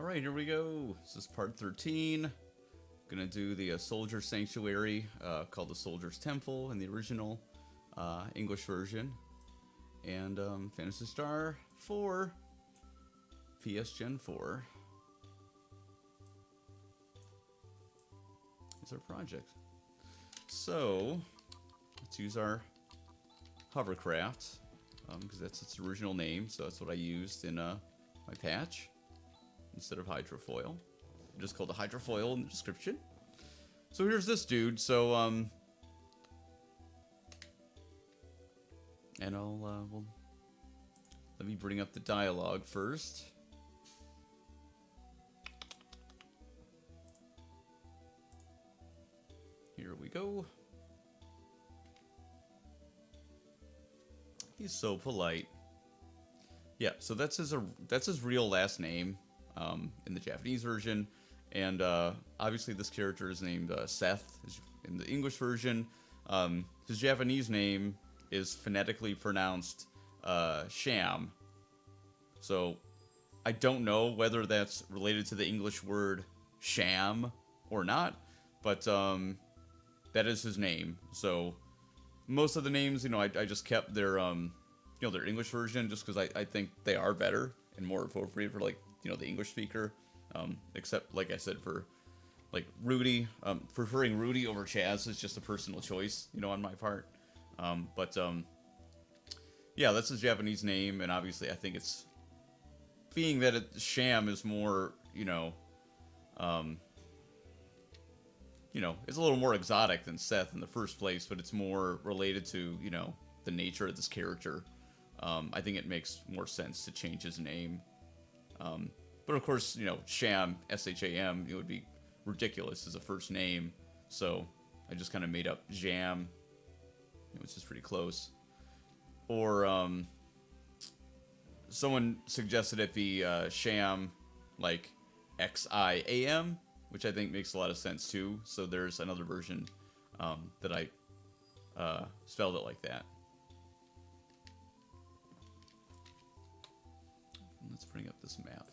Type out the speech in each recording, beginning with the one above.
Alright, here we go. This is part 13. Gonna do the soldier sanctuary called the Soldier's Temple in the original English version. And Phantasy Star 4, PS Gen 4. Is our project. So, let's use our hovercraft, because that's its original name, so that's what I used in my patch instead of hydrofoil. I just called the hydrofoil in the description. So here's this dude, so and I'll let me bring up the dialogue first. Here we go. He's so polite. Yeah, so that's his real last name in the Japanese version, and obviously this character is named Seth in the English version. His Japanese name is phonetically pronounced Sham. So I don't know whether that's related to the English word sham or not, but that is his name. So most of the names, I just kept their their English version just because I think they are better and more appropriate for, like, the English speaker. Except, like I said, for like Rudy, preferring Rudy over Chaz is just a personal choice, on my part. Yeah, that's his Japanese name, and obviously I think it's, being that Sham is more, it's a little more exotic than Seth in the first place, but it's more related to, the nature of this character. I think it makes more sense to change his name. But of course, Sham, S-H-A-M, it would be ridiculous as a first name. So I just kind of made up Jam, which is pretty close. Or someone suggested it be Sham, like X-I-A-M, which I think makes a lot of sense too. So there's another version that I spelled it like that. Let's bring up this map.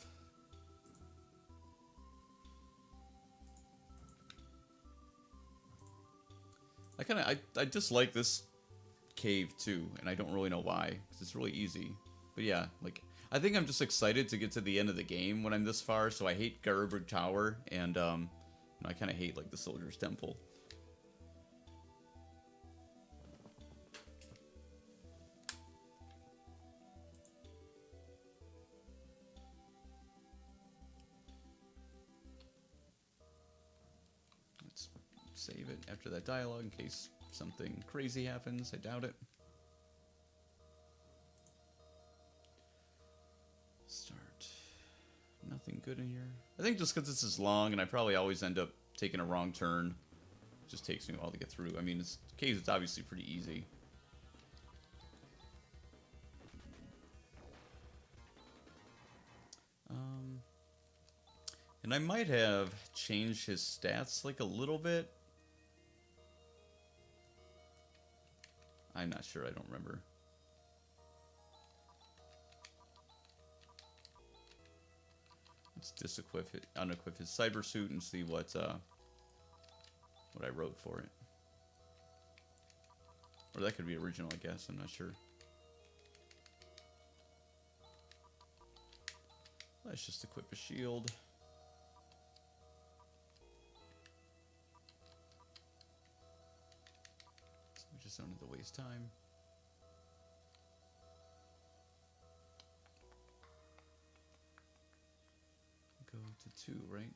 I dislike this cave too, and I don't really know why, because it's really easy. But yeah, like, I think I'm just excited to get to the end of the game when I'm this far, so I hate Garberg Tower, and I kind of hate, like, the Soldier's Temple. Let's save it after that dialogue in case something crazy happens. I doubt it. Start. Nothing good in here. I think just because this is long, and I probably always end up taking a wrong turn. It just takes me a while to get through. I mean, this cave is obviously pretty easy. And I might have changed his stats, like, a little bit. I'm not sure, I don't remember. Let's disequip it, unequip his cyber suit and see what I wrote for it. Or that could be original, I guess, I'm not sure. Let's just equip a shield. So we just don't have to waste time. Go to 2, right?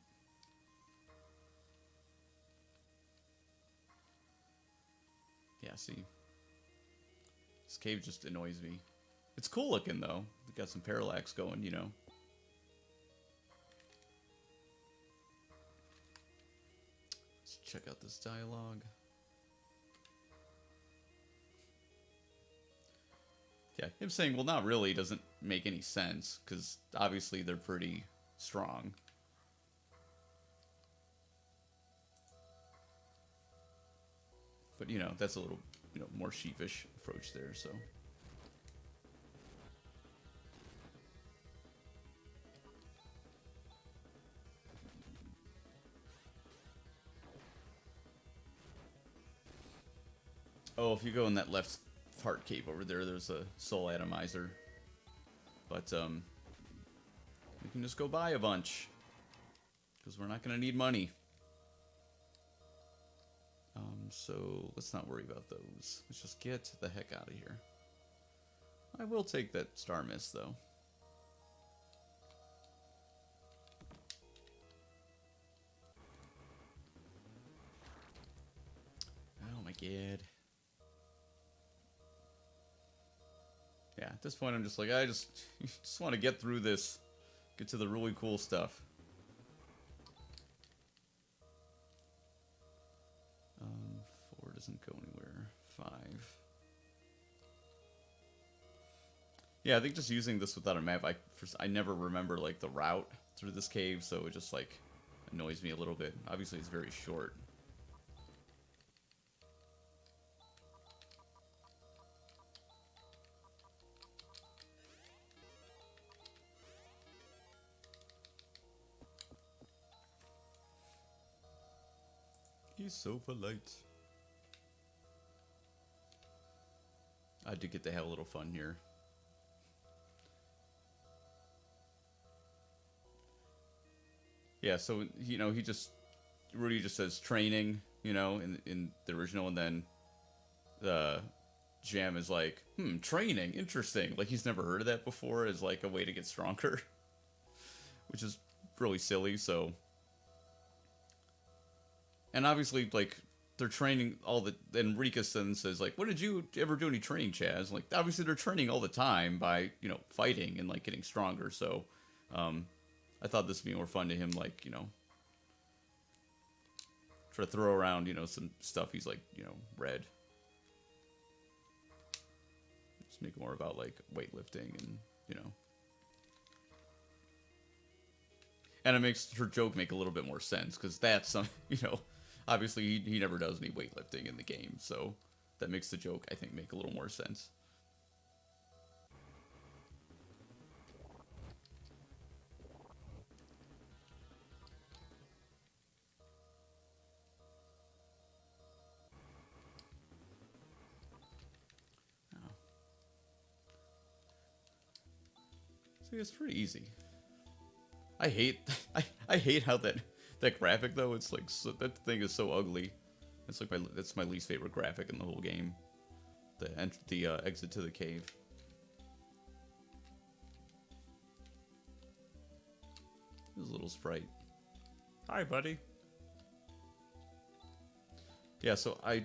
Yeah, see. This cave just annoys me. It's cool looking, though. It's got some parallax going, Let's check out this dialogue. Yeah, him saying, well, not really, doesn't make any sense, because obviously they're pretty strong. But, that's a little, more sheepish approach there, so. Oh, if you go in that left part cave over there, there's a soul atomizer. But, we can just go buy a bunch. Because we're not going to need money. So, let's not worry about those. Let's just get the heck out of here. I will take that star mist, though. Oh my god. Yeah, at this point I'm just like, I just want to get through this. Get to the really cool stuff. 4 doesn't go anywhere. 5. Yeah, I think just using this without a map, I never remember like the route through this cave, so it just like annoys me a little bit. Obviously it's very short. He's so polite. I do get to have a little fun here. Yeah, so, you know, Rudy just says training, you know, in the original, and then Jam is like, training, interesting. Like, he's never heard of that before as, like, a way to get stronger. Which is really silly, so... And obviously, like, they're training all the... And Rika then says, like, when did you ever do any training, Chaz? Like, obviously they're training all the time by, you know, fighting and, like, getting stronger. So, I thought this would be more fun to him, like, you know... Try to throw around, you know, some stuff he's, like, you know, read. Just make it more about, like, weightlifting and, you know... And it makes her joke make a little bit more sense, because that's some, you know... Obviously, he never does any weightlifting in the game, so that makes the joke, I think, make a little more sense. Oh. See, it's pretty easy. I hate how that graphic though. It's like that thing is so ugly. It's like that's my least favorite graphic in the whole game. The exit to the cave. This little sprite. Hi, buddy. Yeah, so I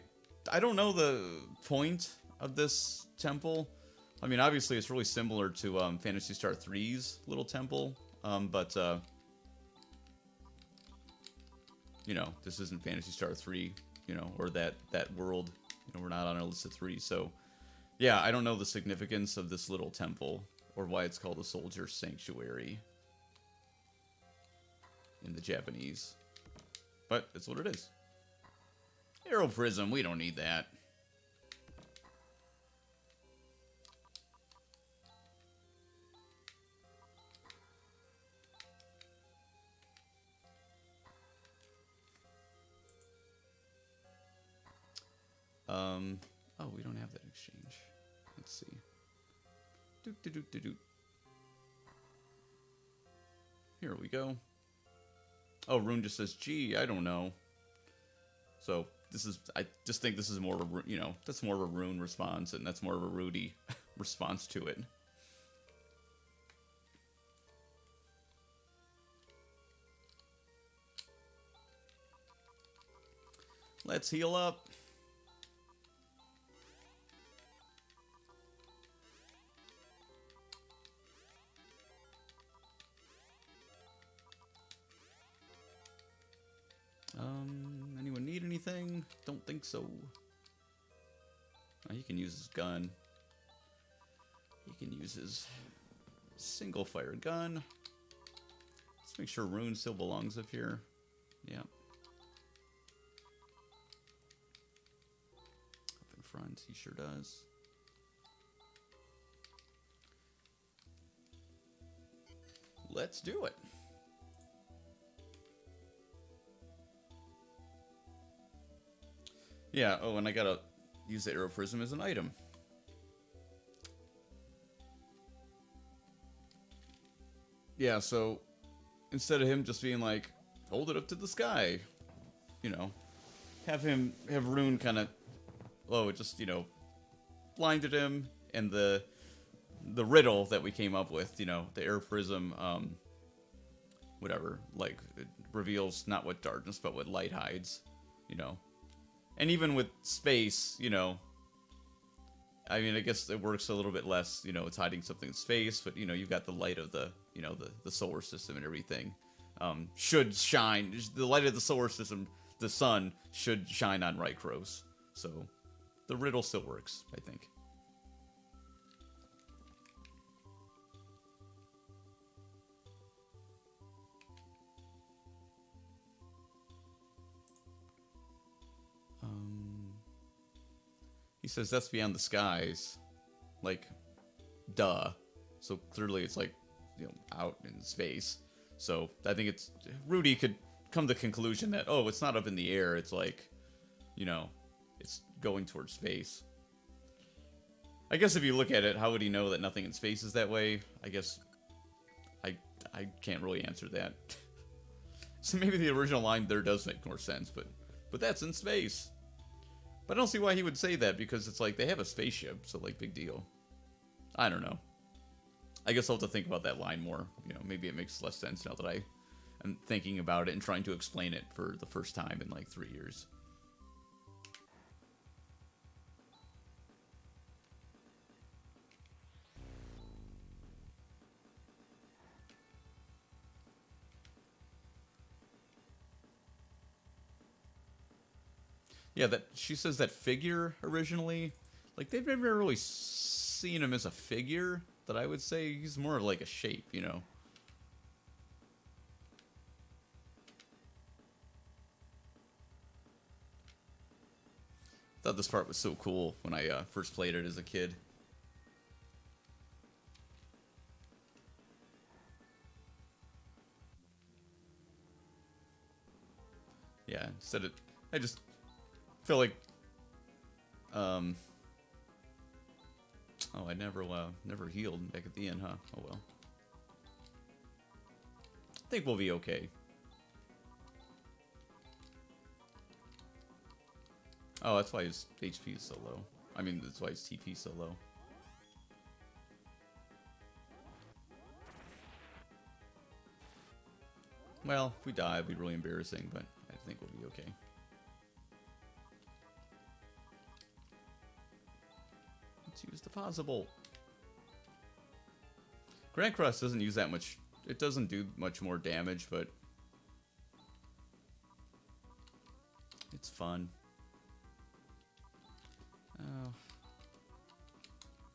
don't know the point of this temple. I mean, obviously it's really similar to Phantasy Star 3's little temple, but you know, this isn't Phantasy Star 3, you know, or that world. You know, we're not on a list of 3, so yeah, I don't know the significance of this little temple or why it's called a Soldier Sanctuary in the Japanese, but it's what it is. Arrow Prism, we don't need that. Oh, we don't have that exchange. Let's see. Here we go. Oh, Rune just says, gee, I don't know. So, I just think this is more of a, you know, that's more of a Rune response, and that's more of a Rudy response to it. Let's heal up. Anyone need anything? Don't think so. Oh, he can use his gun. He can use his single fire gun. Let's make sure Rune still belongs up here. Yeah. Up in front, he sure does. Let's do it. Yeah, oh, and I gotta use the arrow prism as an item. Yeah, so instead of him just being like, hold it up to the sky, you know, have Rune kind of, oh, it just, you know, blinded him, and the riddle that we came up with, you know, the air prism, whatever, like, it reveals not what darkness, but what light hides, you know. And even with space, you know, I mean, I guess it works a little bit less, you know, it's hiding something in space, but, you know, you've got the light of the, you know, the solar system and everything. Should shine, the light of the solar system, the sun, should shine on Rykros. So, the riddle still works, I think. He says that's beyond the skies. Like, duh. So clearly it's like, you know, out in space. So I think it's, Rudy could come to the conclusion that, oh, it's not up in the air. It's like, you know, it's going towards space. I guess if you look at it, how would he know that nothing in space is that way? I guess I can't really answer that. So maybe the original line there does make more sense, but that's in space. But I don't see why he would say that, because it's like, they have a spaceship, so, like, big deal. I don't know. I guess I'll have to think about that line more. You know, maybe it makes less sense now that I am thinking about it and trying to explain it for the first time in, like, 3 years. Yeah, that she says that figure originally, like, they've never really seen him as a figure, that I would say he's more of like a shape, you know. I thought this part was so cool when I first played it as a kid. Yeah, instead of, I just feel like, oh, I never healed back at the end, huh? Oh well. I think we'll be okay. Oh, that's why his HP is so low. I mean, that's why his TP is so low. Well, if we die, it'd be really embarrassing, but I think we'll be okay. Let's use the possible. Grand Cross doesn't use that much. It doesn't do much more damage, but it's fun. Oh.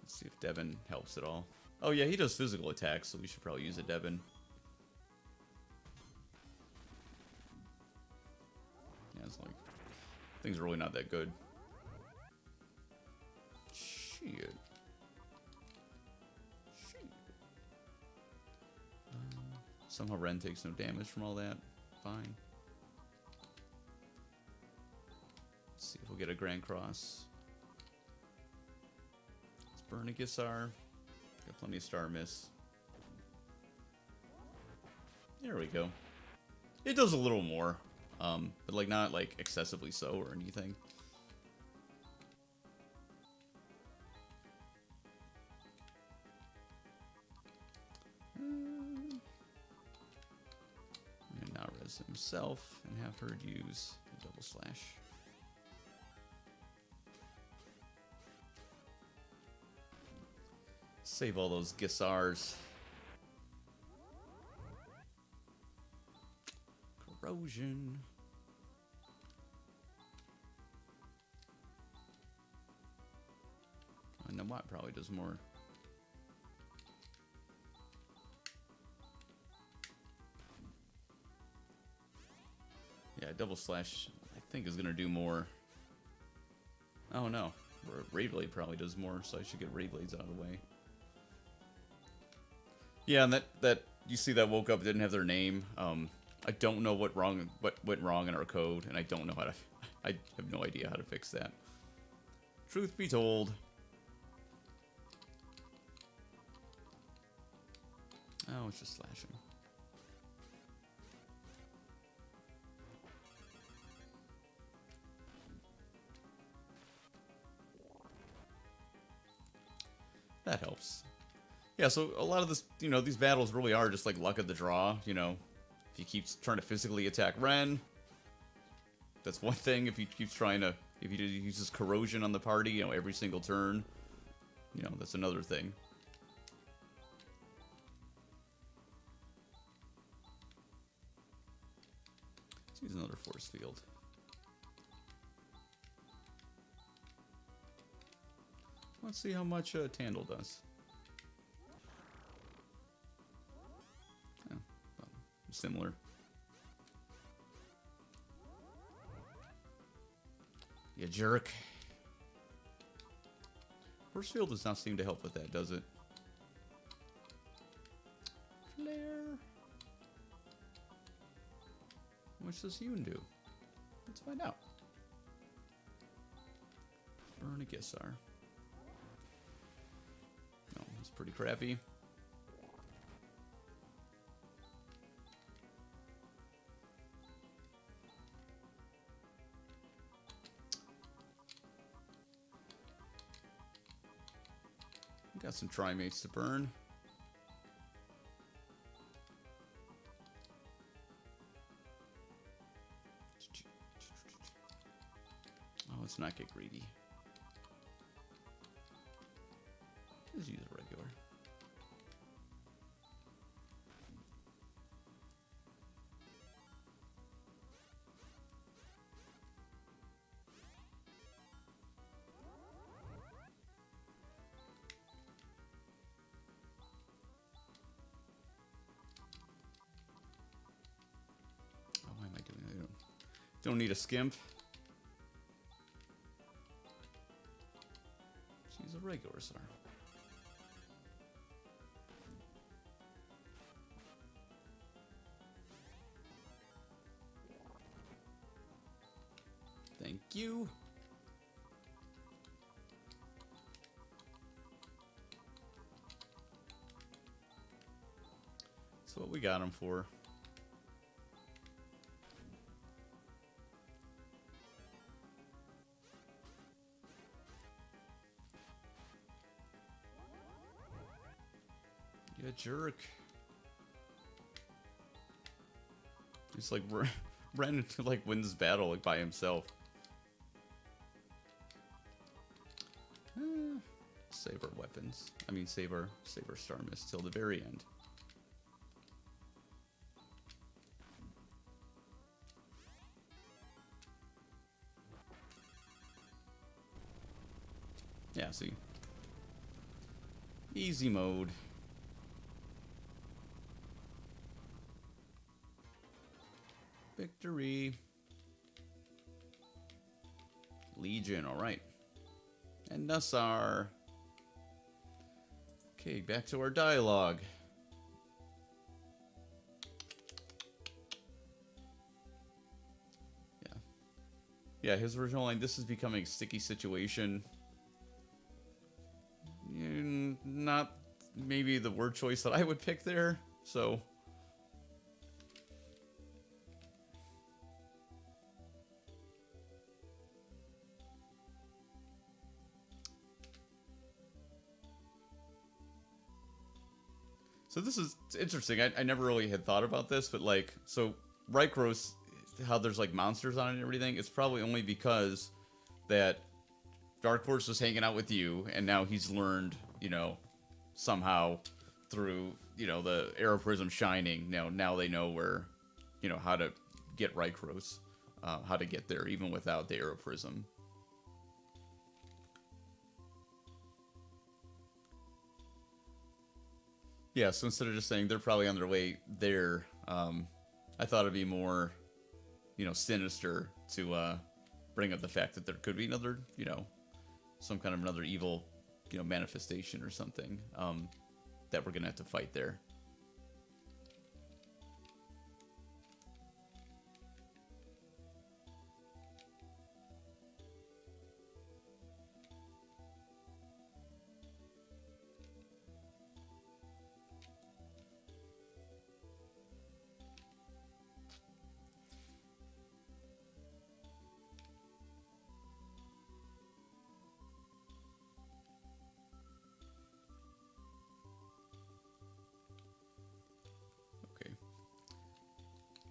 Let's see if Devin helps at all. Oh yeah, he does physical attacks, so we should probably use a Devin. Yeah, it's like, things are really not that good. Shit. Somehow Ren takes no damage from all that. Fine. Let's see if we'll get a Grand Cross. Let's burn a Gisar. Got plenty of Star Miss. There we go. It does a little more. But like not like excessively so or anything. Himself and have her use a double slash. Save all those Gisars. Corrosion. And the Watt probably does more. Yeah, double slash, I think, is going to do more. Oh, no. Ray Blade probably does more, so I should get Ray Blades out of the way. Yeah, and that you see that woke up, didn't have their name. I don't know what went wrong in our code, and I don't know how to... I have no idea how to fix that. Truth be told. Oh, it's just slashing. That helps. Yeah, so a lot of this, you know, these battles really are just like luck of the draw, you know. If he keeps trying to physically attack Ren, that's one thing. If he keeps trying to, if he uses corrosion on the party, you know, every single turn, you know, that's another thing. Let's use another force field. Let's see how much Tmpl does. Oh, well, similar. You jerk. Force field does not seem to help with that, does it? Flare. How much does Yoon do? Let's find out. Burn a Gissar. Oh, that's pretty crappy. Got some Trimates to burn. Oh, let's not get greedy. Just use a regular. Why am I doing that? Don't need a skimp. Let's use a regular Sar. Thank you. That's what we got him for. You jerk. It's like Ren like wins this battle like by himself. Save our weapons. I mean, save our Star Mist till the very end. Yeah, see. Easy mode. Victory. Legion, alright. And Nassar. Okay, back to our dialogue. Yeah. Yeah, his original line, this is becoming a sticky situation. Not maybe the word choice that I would pick there, so... So this is interesting. I never really had thought about this, but like, so Rycross, how there's like monsters on it and everything, it's probably only because that Dark Horse was hanging out with you, and now he's learned, you know, somehow through, you know, the Arrow Prism shining. Now they know where, you know, how to get Rycross, how to get there even without the Arrow Prism. Yeah, so instead of just saying they're probably on their way there, I thought it'd be more, you know, sinister to bring up the fact that there could be another, you know, some kind of another evil, you know, manifestation or something that we're gonna have to fight there.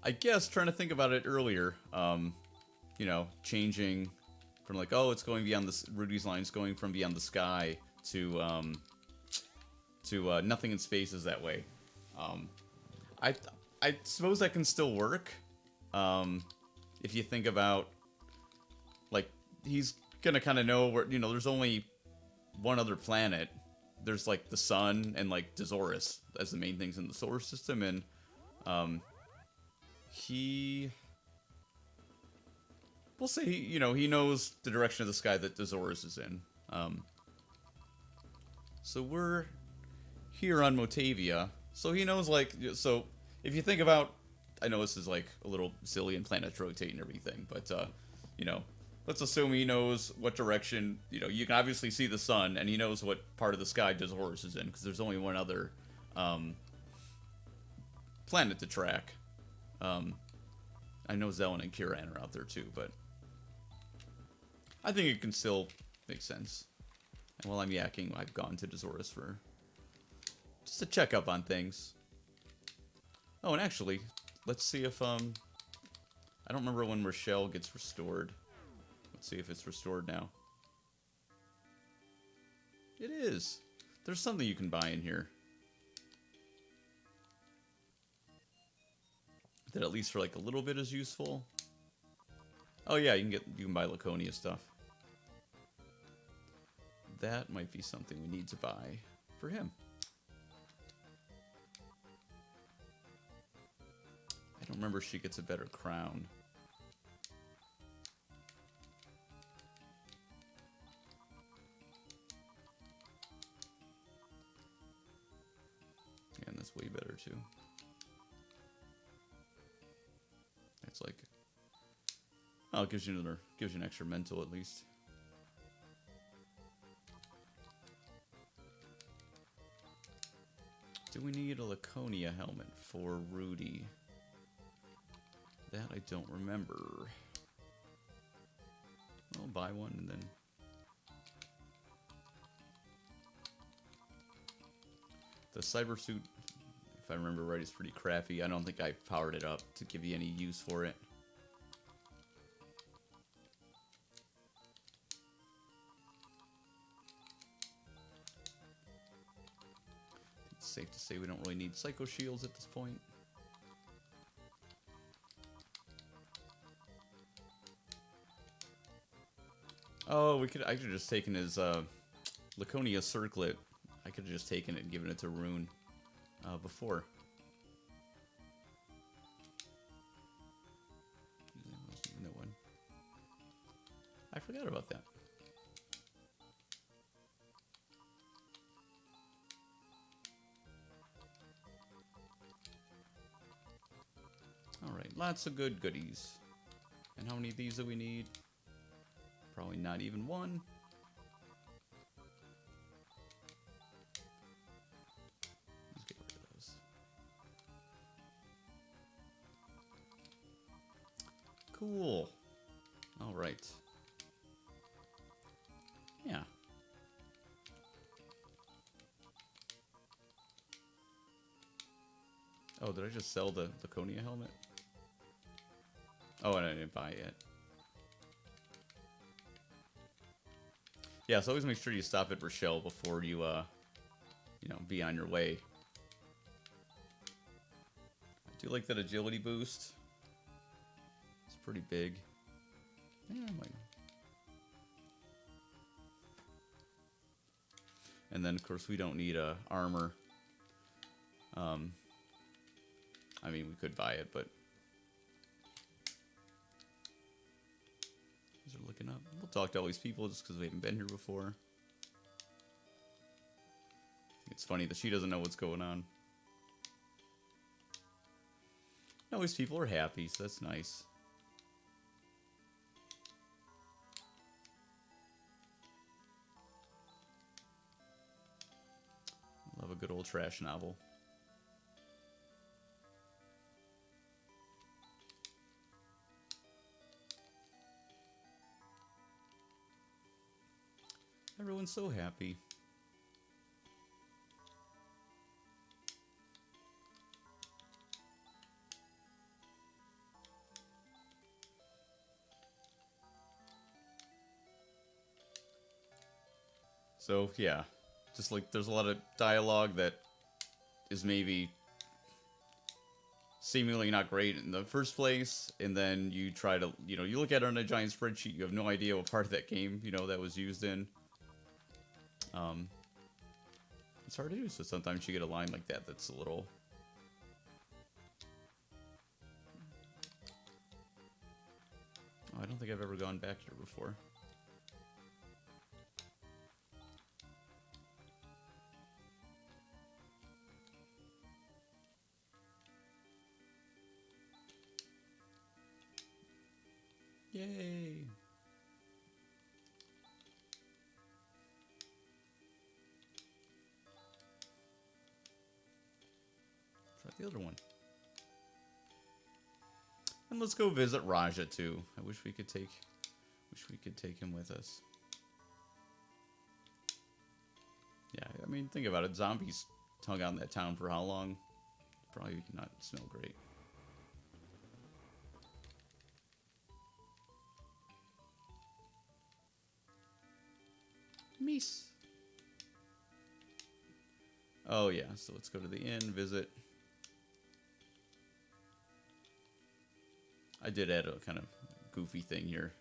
I guess trying to think about it earlier, you know, changing from like, oh, it's going beyond this, Rudy's line's going from beyond the sky to nothing in space is that way. I I suppose that can still work. If you think about, like, he's gonna kind of know where, you know, there's only one other planet. There's like the sun and like Dazorus as the main things in the solar system, and we'll say, you know, he knows the direction of the sky that Dazorus is in. So we're here on Motavia, so he knows, like, so if you think about, I know this is like a little silly and planets rotate and everything, but you know, let's assume he knows what direction, you know, you can obviously see the sun, and he knows what part of the sky Dazorus is in, because there's only one other planet to track. I know Zelen and Kiran are out there too, but I think it can still make sense. And while I'm yakking, I've gone to Dazorus for just a checkup on things. Oh, and actually, let's see if I don't remember when Rochelle gets restored. Let's see if it's restored now. It is. There's something you can buy in here that at least for like a little bit is useful. Oh yeah, you can buy Laconia stuff. That might be something we need to buy for him. I don't remember if she gets a better crown. Yeah, and that's way better too. It's like, oh, it gives you an extra mental at least. Do we need a Laconia helmet for Rudy? That I don't remember. I'll buy one and then... The cyber suit, if I remember right, is pretty crappy. I don't think I powered it up to give you any use for it. It's safe to say we don't really need psycho shields at this point. Oh, I could have just taken his Laconia circlet. I could have just taken it and given it to Rune before. No one. I forgot about that. Alright, lots of good goodies. And how many of these do we need? Probably not even one. Let's get rid of those. Cool. All right. Yeah. Oh, did I just sell the Laconia helmet? Oh, and I didn't buy it. Yeah, so always make sure you stop at Rochelle before you, you know, be on your way. I do like that agility boost. It's pretty big. Yeah, I might. And then, of course, we don't need armor. I mean, we could buy it, but... Are looking up. We'll talk to all these people just because we haven't been here before. It's funny that she doesn't know what's going on. All these people are happy, so that's nice. Love a good old trash novel. Everyone's so happy. So yeah, just like there's a lot of dialogue that is maybe seemingly not great in the first place, and then you try to, you look at it on a giant spreadsheet, you have no idea what part of that game, that was used in. It's hard to do, so sometimes you get a line like that that's a little... Oh, I don't think I've ever gone back here before. Yay! Try the other one. And let's go visit Raja too. I wish we could take him with us. Yeah, I mean, think about it. Zombies hung out in that town for how long? Probably not smell great. Meese. Oh yeah, so let's go to the inn, visit. I did add a kind of goofy thing here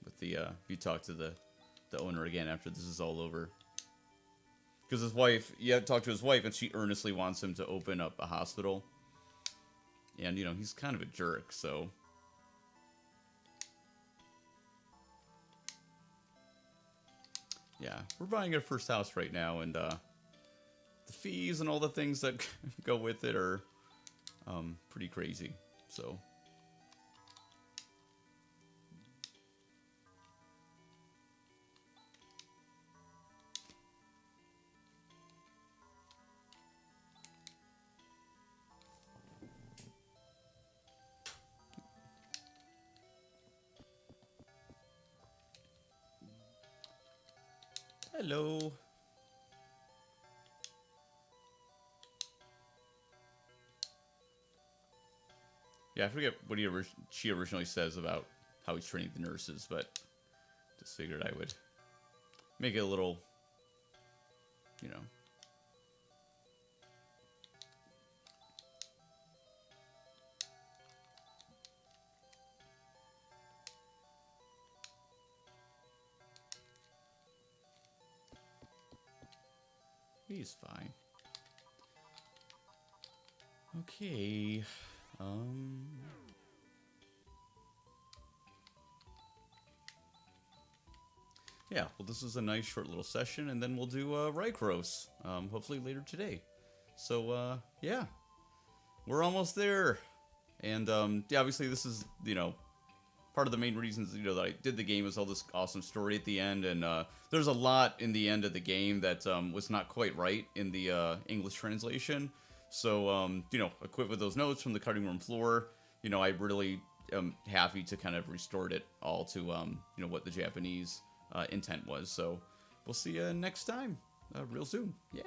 with the you talk to the owner again after this is all over. Because his wife, you have to talk to his wife, and she earnestly wants him to open up a hospital. And, he's kind of a jerk, so... Yeah, we're buying our first house right now, and the fees and all the things that go with it are pretty crazy, so... Hello. Yeah, I forget what she originally says about how he's training the nurses, but just figured I would make it a little, He's fine. Okay. Yeah, well, this is a nice short little session, and then we'll do Rycross, hopefully later today. So, yeah. We're almost there. And, yeah, obviously this is, part of the main reasons, that I did the game is all this awesome story at the end, and there's a lot in the end of the game that was not quite right in the English translation. So, equipped with those notes from the cutting room floor, I really am happy to kind of restored it all to, what the Japanese intent was. So, we'll see you next time, real soon. Yeah.